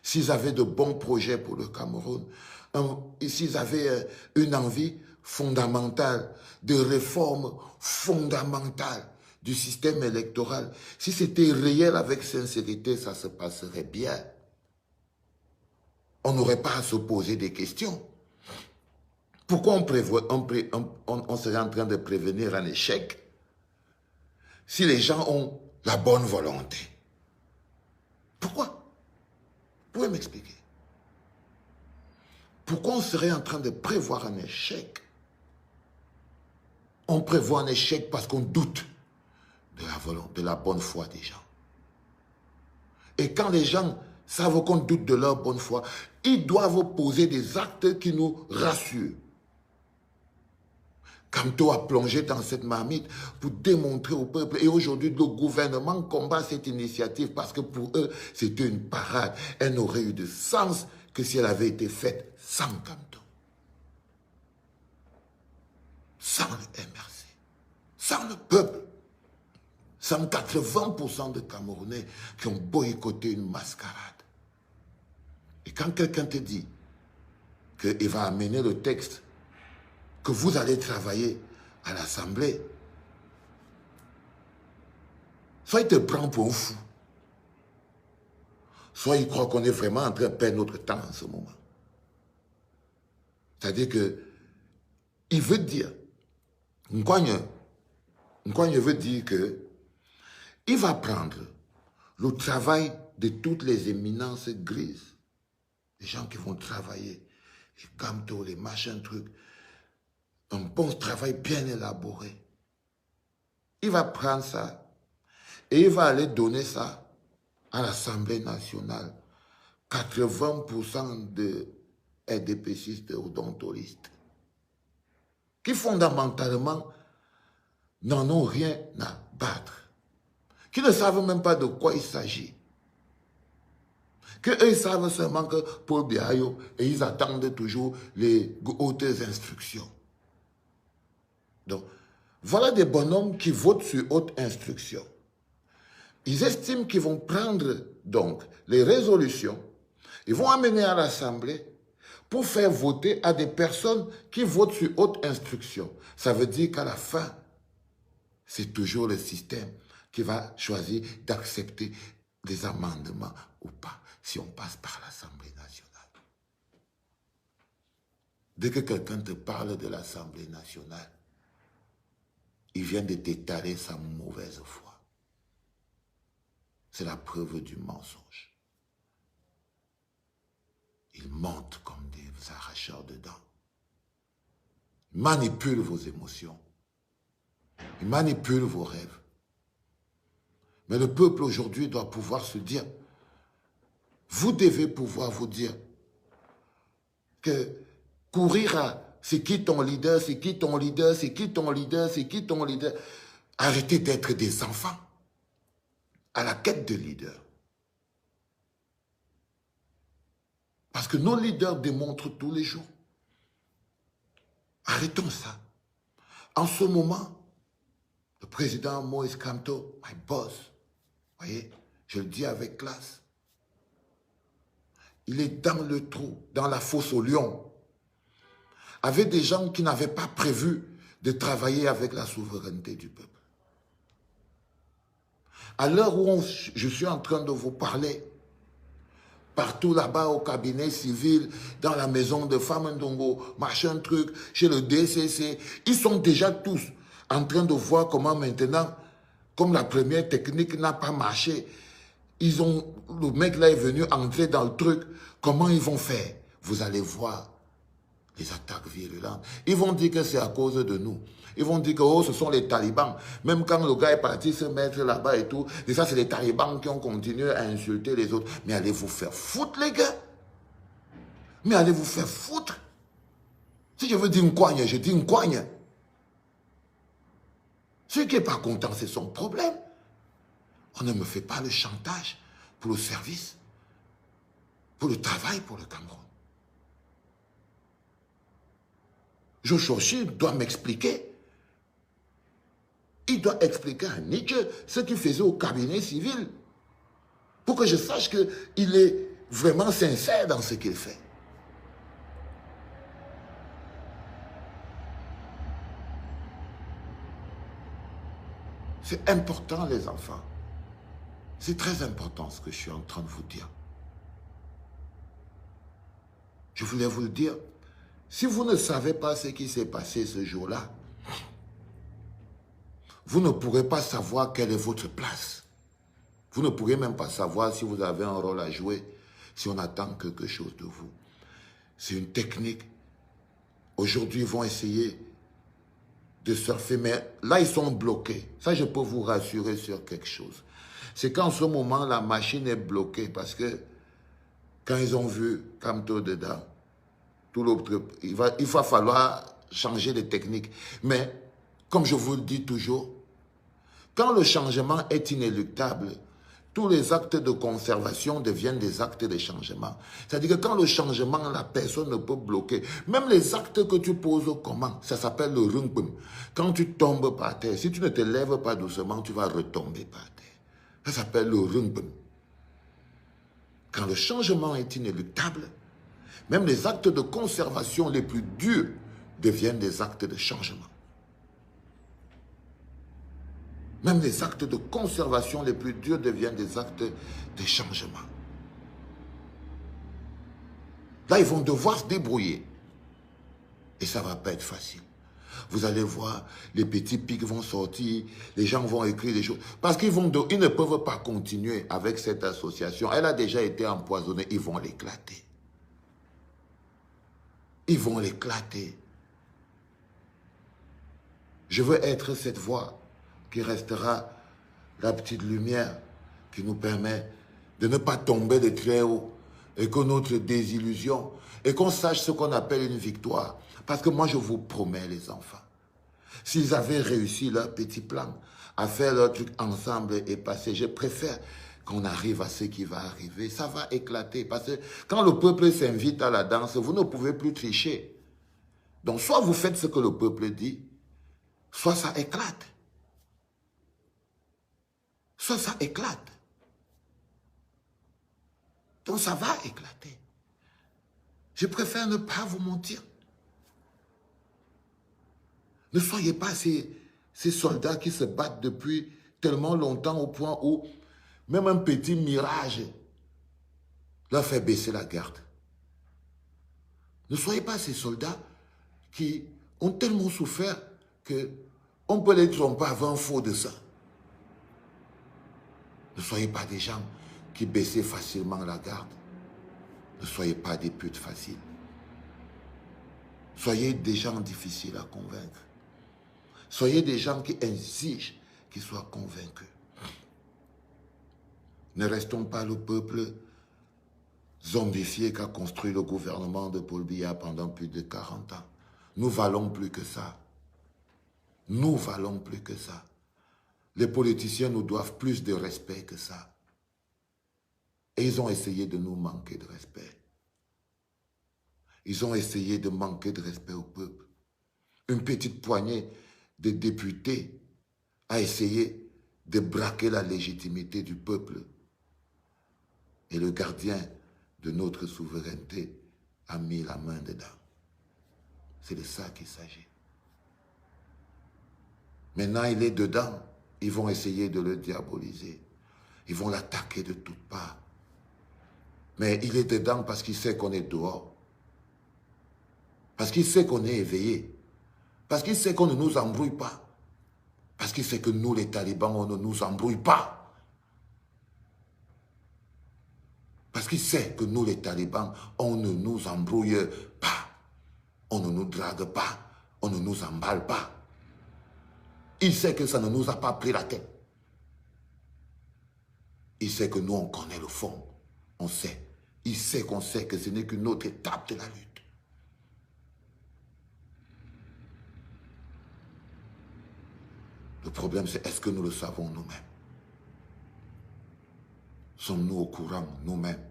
S'ils avaient de bons projets pour le Cameroun, s'ils avaient une envie fondamentale, de réforme fondamentale du système électoral, si c'était réel avec sincérité, ça se passerait bien. On n'aurait pas à se poser des questions. Pourquoi on serait en train de prévenir un échec si les gens ont la bonne volonté? Pourquoi? Vous pouvez m'expliquer? Pourquoi on serait en train de prévoir un échec? On prévoit un échec parce qu'on doute de la bonne foi des gens. Et quand les gens savent qu'on doute de leur bonne foi, ils doivent poser des actes qui nous rassurent. Kamto a plongé dans cette marmite pour démontrer au peuple. Et aujourd'hui, le gouvernement combat cette initiative parce que pour eux, c'était une parade. Elle n'aurait eu de sens que si elle avait été faite sans Kamto. Sans le MRC. Sans le peuple. Sans 80% de Camerounais qui ont boycotté une mascarade. Et quand quelqu'un te dit qu'il va amener le texte que vous allez travailler à l'Assemblée, soit il te prend pour un fou, soit il croit qu'on est vraiment en train de perdre notre temps en ce moment. C'est-à-dire que il veut dire, Nkogne veut dire que il va prendre le travail de toutes les éminences grises, les gens qui vont travailler, les Kamto, les machins trucs, un bon travail bien élaboré. Il va prendre ça et il va aller donner ça à l'Assemblée nationale. 80% de RDPCistes et odontolistes qui fondamentalement n'en ont rien à battre, qui ne savent même pas de quoi il s'agit. Qu'eux, ils savent seulement que Paul Biayo, et ils attendent toujours les hautes instructions. Donc, voilà des bonhommes qui votent sur haute instruction. Ils estiment qu'ils vont prendre donc les résolutions, ils vont amener à l'Assemblée pour faire voter à des personnes qui votent sur haute instruction. Ça veut dire qu'à la fin, c'est toujours le système qui va choisir d'accepter des amendements ou pas, si on passe par l'Assemblée nationale. Dès que quelqu'un te parle de l'Assemblée nationale, il vient de t'étaler sa mauvaise foi. C'est la preuve du mensonge. Ils mentent comme des arracheurs de dents. Ils manipulent vos émotions. Ils manipulent vos rêves. Mais le peuple aujourd'hui doit pouvoir se dire, vous devez pouvoir vous dire que courir à c'est qui ton leader, c'est qui ton leader, c'est qui ton leader, c'est qui ton leader. Arrêtez d'être des enfants à la quête de leaders. Parce que nos leaders démontrent tous les jours. Arrêtons ça. En ce moment, le président Moïse Kamto, my boss, voyez, je le dis avec classe, il est dans le trou, dans la fosse au lion, avec des gens qui n'avaient pas prévu de travailler avec la souveraineté du peuple. À l'heure où je suis en train de vous parler, Partout là-bas au cabinet civil, dans la maison de Femme Ndongo, machin truc, chez le DCC, ils sont déjà tous en train de voir comment maintenant, comme la première technique n'a pas marché, le mec là est venu entrer dans le truc, comment ils vont faire? Vous allez voir les attaques virulentes. Ils vont dire que c'est à cause de nous. Ils vont dire que oh, ce sont les talibans. Même quand le gars est parti se mettre là-bas et tout, et ça c'est les talibans qui ont continué à insulter les autres. Mais allez vous faire foutre les gars. Mais allez vous faire foutre. Si je veux dire une coigne, je dis une coigne. Celui qui n'est pas content, c'est son problème. On ne me fait pas le chantage pour le service, pour le travail, pour le Cameroun. Joshua doit m'expliquer. Il doit expliquer à Nietzsche ce qu'il faisait au cabinet civil. Pour que je sache qu'il est vraiment sincère dans ce qu'il fait. C'est important les enfants. C'est très important ce que je suis en train de vous dire. Je voulais vous le dire. Si vous ne savez pas ce qui s'est passé ce jour-là, vous ne pourrez pas savoir quelle est votre place. Vous ne pourrez même pas savoir si vous avez un rôle à jouer, si on attend quelque chose de vous. C'est une technique. Aujourd'hui, ils vont essayer de surfer, mais là, ils sont bloqués. Ça, je peux vous rassurer sur quelque chose. C'est qu'en ce moment, la machine est bloquée parce que quand ils ont vu Kamto dedans, tout l'autre, il va falloir changer de technique. Mais, comme je vous le dis toujours, quand le changement est inéluctable, tous les actes de conservation deviennent des actes de changement. C'est-à-dire que quand le changement, la personne ne peut bloquer. Même les actes que tu poses comment, ça s'appelle le rumpum. Quand tu tombes par terre, si tu ne te lèves pas doucement, tu vas retomber par terre. Ça s'appelle le rumpum. Quand le changement est inéluctable, même les actes de conservation les plus durs deviennent des actes de changement. Même les actes de conservation les plus durs deviennent des actes de changement. Là, ils vont devoir se débrouiller. Et ça ne va pas être facile. Vous allez voir, les petits pics vont sortir, les gens vont écrire des choses. Parce qu'ils ne peuvent pas continuer avec cette association. Elle a déjà été empoisonnée, ils vont l'éclater. Ils vont l'éclater. Je veux être cette voix qui restera la petite lumière qui nous permet de ne pas tomber de très haut et que notre désillusion et qu'on sache ce qu'on appelle une victoire. Parce que moi, je vous promets, les enfants, s'ils avaient réussi leur petit plan à faire leur truc ensemble et passer, je préfère qu'on arrive à ce qui va arriver. Ça va éclater parce que quand le peuple s'invite à la danse, vous ne pouvez plus tricher. Donc, soit vous faites ce que le peuple dit, soit ça éclate. Soit ça éclate. Donc ça va éclater. Je préfère ne pas vous mentir. Ne soyez pas ces soldats qui se battent depuis tellement longtemps au point où même un petit mirage leur fait baisser la garde. Ne soyez pas ces soldats qui ont tellement souffert qu'on peut les tromper avant un faux de ça. Ne soyez pas des gens qui baissent facilement la garde. Ne soyez pas des putes faciles. Soyez des gens difficiles à convaincre. Soyez des gens qui exigent qu'ils soient convaincus. Ne restons pas le peuple zombifié qu'a construit le gouvernement de Paul Biya pendant plus de 40 ans. Nous valons plus que ça. Nous valons plus que ça. Les politiciens nous doivent plus de respect que ça. Et ils ont essayé de nous manquer de respect. Ils ont essayé de manquer de respect au peuple. Une petite poignée de députés a essayé de braquer la légitimité du peuple. Et le gardien de notre souveraineté a mis la main dedans. C'est de ça qu'il s'agit. Maintenant, il est dedans. Ils vont essayer de le diaboliser. Ils vont l'attaquer de toutes parts. Mais il est dedans parce qu'il sait qu'on est dehors. Parce qu'il sait qu'on est éveillé. Parce qu'il sait qu'on ne nous embrouille pas. Parce qu'il sait que nous, les talibans, on ne nous embrouille pas. Parce qu'il sait que nous, les talibans, on ne nous embrouille pas. On ne nous drague pas. On ne nous emballe pas. Il sait que ça ne nous a pas pris la tête. Il sait que nous, on connaît le fond. On sait. Il sait qu'on sait que ce n'est qu'une autre étape de la lutte. Le problème, c'est est-ce que nous le savons nous-mêmes? Sommes-nous au courant nous-mêmes?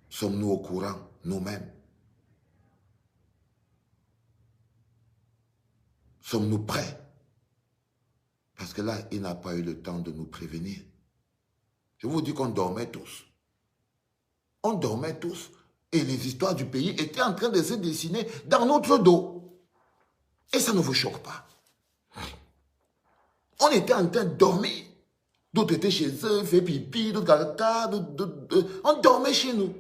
Sommes-nous au courant nous-mêmes? Sommes-nous prêts? Parce que là, il n'a pas eu le temps de nous prévenir. Je vous dis qu'on dormait tous. On dormait tous. Et les histoires du pays étaient en train de se dessiner dans notre dos. Et ça ne vous choque pas. On était en train de dormir. D'autres étaient chez eux, fait pipi, d'autres caca, on dormait chez nous.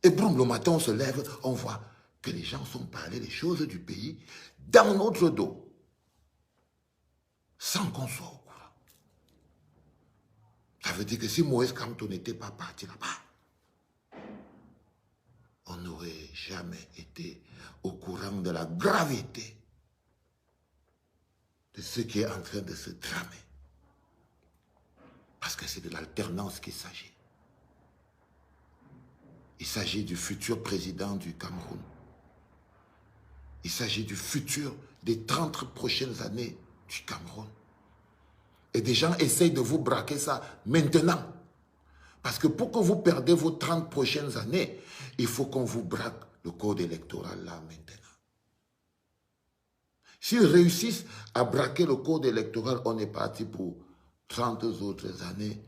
Et boum, le matin, on se lève, on voit que les gens sont parlés des choses du pays dans notre dos. Sans qu'on soit au courant. Ça veut dire que si Moïse Kamto n'était pas parti là-bas, on n'aurait jamais été au courant de la gravité de ce qui est en train de se tramer. Parce que c'est de l'alternance qu'il s'agit. Il s'agit du futur président du Cameroun. Il s'agit du futur des 30 prochaines années du Cameroun. Et des gens essayent de vous braquer ça maintenant. Parce que pour que vous perdez vos 30 prochaines années, il faut qu'on vous braque le code électoral là maintenant. S'ils réussissent à braquer le code électoral, on est parti pour 30 autres années.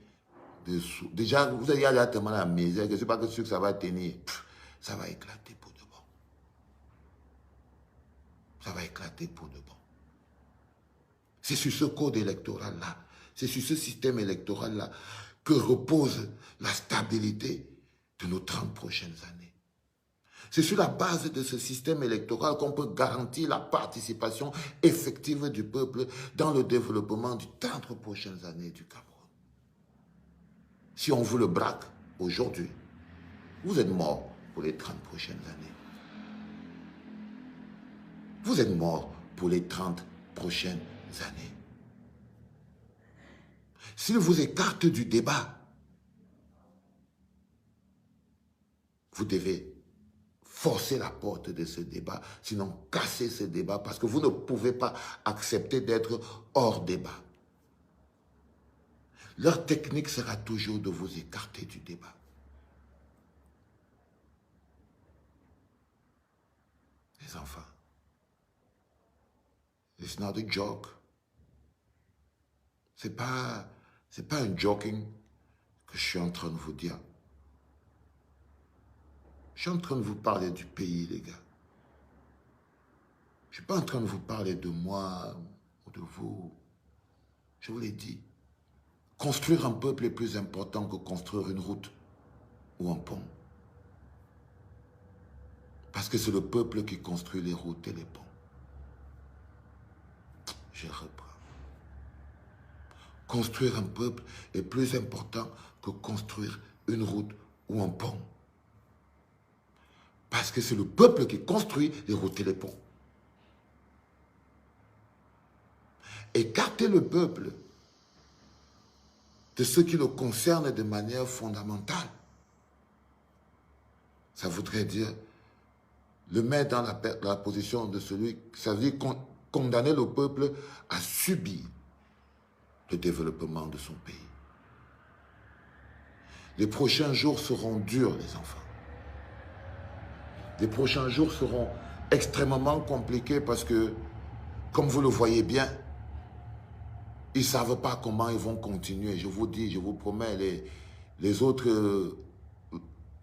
Déjà, vous avez tellement la misère que je ne suis pas sûr que ça va tenir. Ça va éclater pour de bon. Ça va éclater pour de bon. C'est sur ce code électoral-là, c'est sur ce système électoral-là que repose la stabilité de nos 30 prochaines années. C'est sur la base de ce système électoral qu'on peut garantir la participation effective du peuple dans le développement des 30 prochaines années du Cameroun. Si on vous le braque aujourd'hui, vous êtes mort pour les 30 prochaines années. Vous êtes mort pour les 30 prochaines années. S'il vous écarte du débat, vous devez forcer la porte de ce débat, sinon casser ce débat, parce que vous ne pouvez pas accepter d'être hors débat. Leur technique sera toujours de vous écarter du débat. Les enfants, it's not a joke. C'est pas un joking que je suis en train de vous dire. Je suis en train de vous parler du pays, les gars. Je ne suis pas en train de vous parler de moi ou de vous. Je vous l'ai dit. Construire un peuple est plus important que construire une route ou un pont. Parce que c'est le peuple qui construit les routes et les ponts. Je reprends. Construire un peuple est plus important que construire une route ou un pont. Parce que c'est le peuple qui construit les routes et les ponts. Écarter le peuple de ce qui le concerne de manière fondamentale, ça voudrait dire le mettre dans la position de celui, ça veut dire condamner le peuple à subir le développement de son pays. Les prochains jours seront durs, les enfants. Les prochains jours seront extrêmement compliqués parce que, comme vous le voyez bien, ils ne savent pas comment ils vont continuer. Je vous dis, je vous promets, les autres,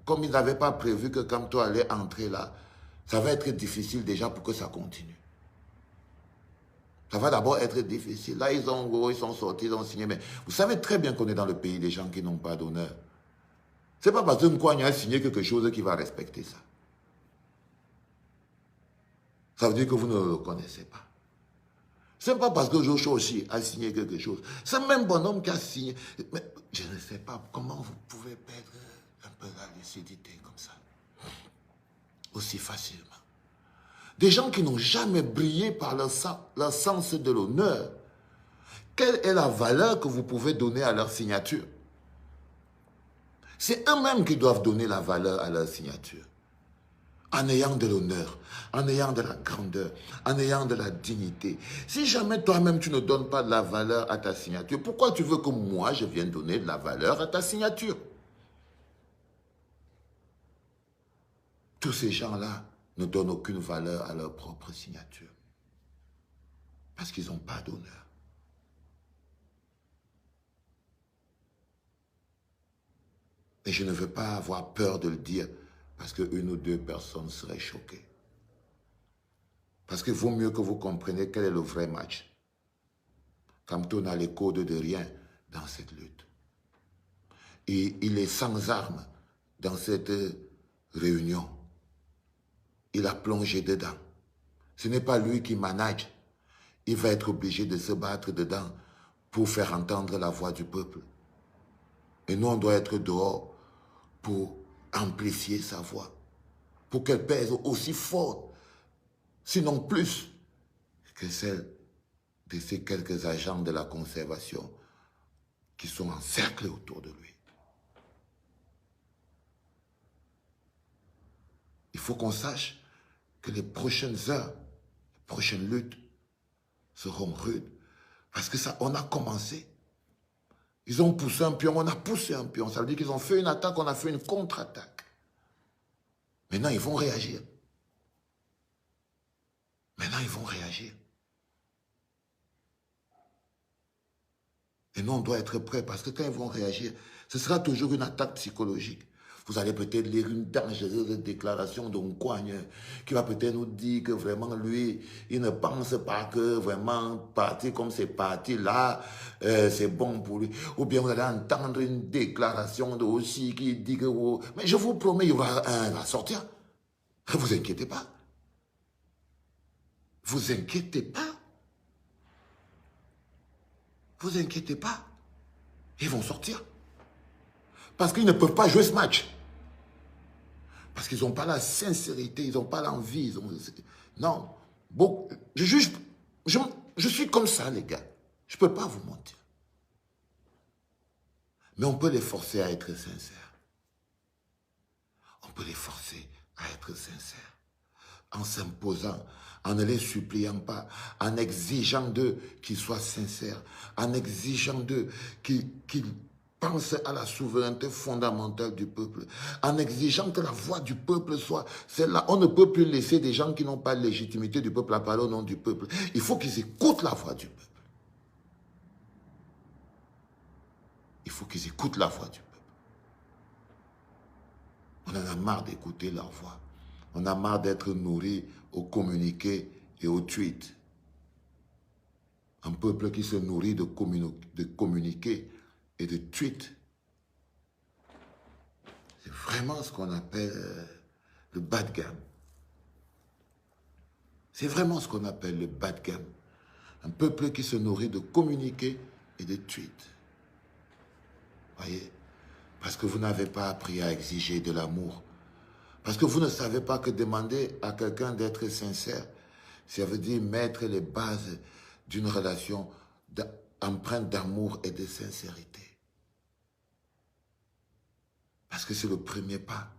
comme ils n'avaient pas prévu que Kamto allait entrer là, ça va être difficile déjà pour que ça continue. Ça va d'abord être difficile. Là, ils sont sortis, ils ont signé. Mais vous savez très bien qu'on est dans le pays des gens qui n'ont pas d'honneur. Ce n'est pas parce qu'un Kouagne a signé quelque chose qu'il va respecter ça. Ça veut dire que vous ne le connaissez pas. Ce n'est pas parce que Joshua aussi a signé quelque chose. C'est le même bonhomme qui a signé. Mais je ne sais pas comment vous pouvez perdre un peu la lucidité comme ça. Aussi facilement. Des gens qui n'ont jamais brillé par leur sens de l'honneur. Quelle est la valeur que vous pouvez donner à leur signature? C'est eux-mêmes qui doivent donner la valeur à leur signature. En ayant de l'honneur, en ayant de la grandeur, en ayant de la dignité. Si jamais toi-même tu ne donnes pas de la valeur à ta signature, pourquoi tu veux que moi je vienne donner de la valeur à ta signature? Tous ces gens-là ne donnent aucune valeur à leur propre signature. Parce qu'ils n'ont pas d'honneur. Et je ne veux pas avoir peur de le dire parce qu'une ou deux personnes seraient choquées. Parce qu'il vaut mieux que vous compreniez quel est le vrai match. Kamto n'a les codes de rien dans cette lutte. Et il est sans armes dans cette réunion. Il a plongé dedans. Ce n'est pas lui qui manage. Il va être obligé de se battre dedans pour faire entendre la voix du peuple. Et nous, on doit être dehors pour amplifier sa voix, pour qu'elle pèse aussi fort, sinon plus, que celle de ces quelques agents de la conservation qui sont encerclés autour de lui. Il faut qu'on sache que les prochaines heures, les prochaines luttes seront rudes. Parce que ça, on a commencé. Ils ont poussé un pion, on a poussé un pion. Ça veut dire qu'ils ont fait une attaque, on a fait une contre-attaque. Maintenant, ils vont réagir. Maintenant, ils vont réagir. Et nous, on doit être prêts parce que quand ils vont réagir, ce sera toujours une attaque psychologique. Vous allez peut-être lire une dangereuse déclaration d'un Kouagne qui va peut-être nous dire que vraiment lui, il ne pense pas que vraiment partir comme c'est parti là, c'est bon pour lui. Ou bien vous allez entendre une déclaration de aussi qui dit que... Oh, mais je vous promets, il y aura un va sortir. Ne vous inquiétez pas. Vous inquiétez pas. Vous inquiétez pas. Ils vont sortir. Parce qu'ils ne peuvent pas jouer ce match. Parce qu'ils n'ont pas la sincérité, ils n'ont pas l'envie. Non. Bon, je suis comme ça, les gars. Je ne peux pas vous mentir. Mais on peut les forcer à être sincères. On peut les forcer à être sincères. En s'imposant, en ne les suppliant pas, en exigeant d'eux qu'ils soient sincères, en exigeant d'eux qu'ils pensent à la souveraineté fondamentale du peuple, en exigeant que la voix du peuple soit celle-là. On ne peut plus laisser des gens qui n'ont pas de légitimité du peuple à parler au nom du peuple. Il faut qu'ils écoutent la voix du peuple. Il faut qu'ils écoutent la voix du peuple. On en a marre d'écouter leur voix. On a marre d'être nourris au communiqué et au tweet. Un peuple qui se nourrit de communiqués et de tweets. C'est vraiment ce qu'on appelle le bas de gamme. C'est vraiment ce qu'on appelle le bas de gamme. Un peuple qui se nourrit de communiqués et de tweets. Voyez? Parce que vous n'avez pas appris à exiger de l'amour. Parce que vous ne savez pas que demander à quelqu'un d'être sincère, ça veut dire mettre les bases d'une relation empreinte d'amour et de sincérité. Parce que c'est le premier pas.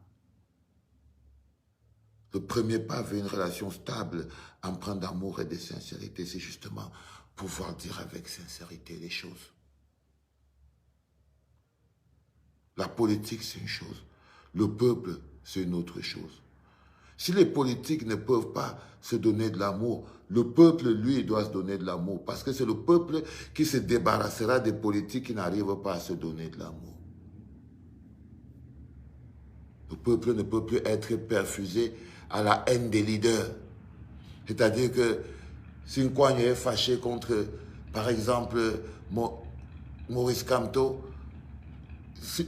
Le premier pas vers une relation stable, empreinte d'amour et de sincérité, c'est justement pouvoir dire avec sincérité les choses. La politique, c'est une chose. Le peuple, c'est une autre chose. Si les politiques ne peuvent pas se donner de l'amour, le peuple, lui, doit se donner de l'amour. Parce que c'est le peuple qui se débarrassera des politiques qui n'arrivent pas à se donner de l'amour. Le peuple ne peut plus être perfusé à la haine des leaders. C'est-à-dire que Si Nkwany est fâché contre, par exemple, Maurice Kamto,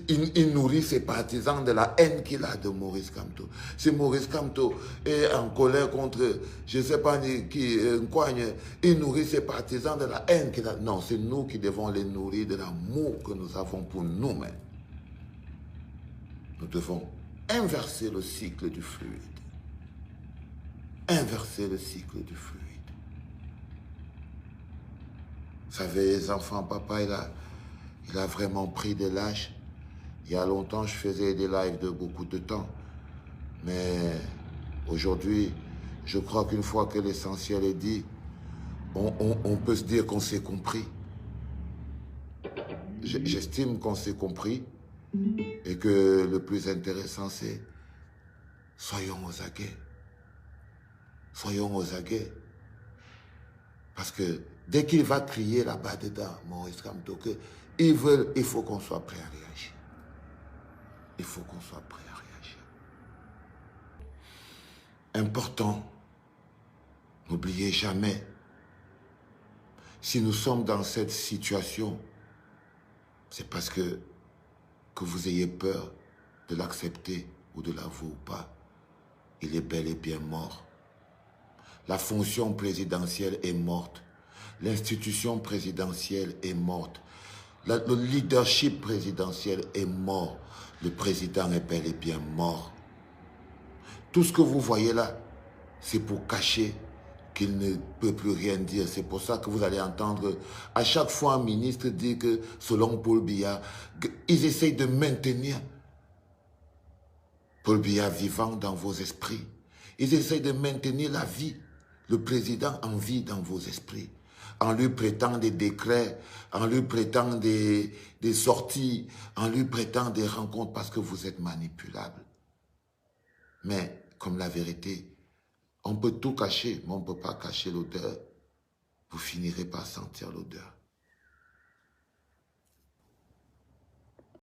il nourrit ses partisans de la haine qu'il a de Maurice Kamto. Si Maurice Kamto est en colère contre, je ne sais pas qui, Nkwany, il nourrit ses partisans de la haine qu'il a. Non, c'est nous qui devons les nourrir de l'amour que nous avons pour nous-mêmes. Nous devons inverser le cycle du fluide. Inverser le cycle du fluide. Vous savez, les enfants, papa, il a vraiment pris de l'âge. Il y a longtemps, je faisais des lives de beaucoup de temps. Mais aujourd'hui, je crois qu'une fois que l'essentiel est dit, on peut se dire qu'on s'est compris. J'estime qu'on s'est compris et que le plus intéressant, c'est soyons aux aguets. Soyons aux aguets. Parce que dès qu'il va crier là-bas dedans, Maurice Kamto, il faut qu'on soit prêt à réagir. Il faut qu'on soit prêt à réagir. Important, n'oubliez jamais, si nous sommes dans cette situation, c'est parce que vous ayez peur de l'accepter ou de l'avouer ou pas. Il est bel et bien mort. La fonction présidentielle est morte. L'institution présidentielle est morte. Le leadership présidentiel est mort. Le président est bel et bien mort. Tout ce que vous voyez là, c'est pour cacher qu'il ne peut plus rien dire. C'est pour ça que vous allez entendre à chaque fois un ministre dire que, selon Paul Biya, ils essayent de maintenir Paul Biya vivant dans vos esprits. Ils essayent de maintenir la vie, le président en vie dans vos esprits, en lui prêtant des décrets, en lui prêtant des sorties, en lui prêtant des rencontres parce que vous êtes manipulable. Mais, comme la vérité, on peut tout cacher, mais on ne peut pas cacher l'odeur. Vous finirez par sentir l'odeur.